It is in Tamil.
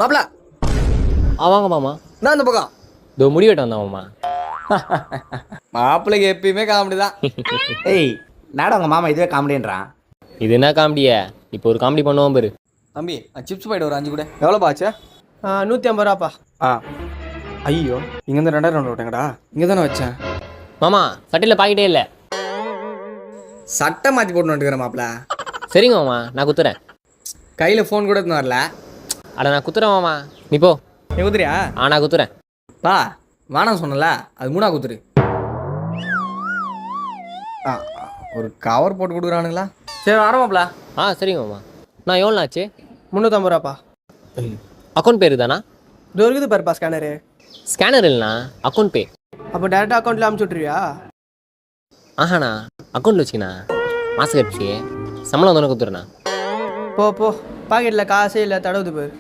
மாப்பிள வாங்க மாமா. நான் அந்த பக்கம். இதோ முடி வெட்ட வந்தான் மாமா. மாப்பிள்ளைக்கு எப்பயுமே காமெடி தான். ஏய் நாடா உங்கள் மாமா இதுவே காமெடின்றான். இது என்ன காமெடியா? இப்போ ஒரு காமெடி பண்ணுவோம் பாரு. தம்பி சிப்ஸ் பாயிட்டு ஒரு 5 கூட எவ்வளோப்பா ஆச்சு? 150 ரூபாப்பா. ஐயோ இங்கேருந்து 2000 விட்டேங்கடா. இங்கே தானே வச்சேன். மாமா சட்டையில் பாக்கெட்டே இல்லை. சட்டை மாற்றி போட்டு வந்துட்டுக்கிறேன் மாப்பிள. சரிங்க மாமா, நான் குத்துறேன். கையில் ஃபோன் கூட எடுத்துன்னு வரல. அட நான் குத்துறேன் மாமா, நீ போ. நீ குத்துறியா? நான் குத்துறேன். பா வேணாம் சொன்னல, அது 3 குத்துரு. ஒரு கவர் போட்டு கொடுக்குறானுங்களா? சரி வரமாப்ல. சரிங்க மாமா. நான் எவ்வளோ ஆச்சு? 350 ரூபாப்பா. அக்கௌண்ட் பேர் தானா? இது இருக்குது பாருப்பா ஸ்கேனரு. ஸ்கேனர் இல்லைண்ணா, அக்கௌண்ட் பே. அப்போ டேரெக்டாக அக்கௌண்ட்டில் அமுச்சு விட்ருவியா? ஆஹாண்ணா, அக்கௌண்ட்டில் வச்சுக்கண்ணா. மாதம் கழிச்சு சம்பளம் வந்து கொடுத்துருண்ணா. போ பாக்கெட்டில் காசே இல்லை, தடவுது பாரு.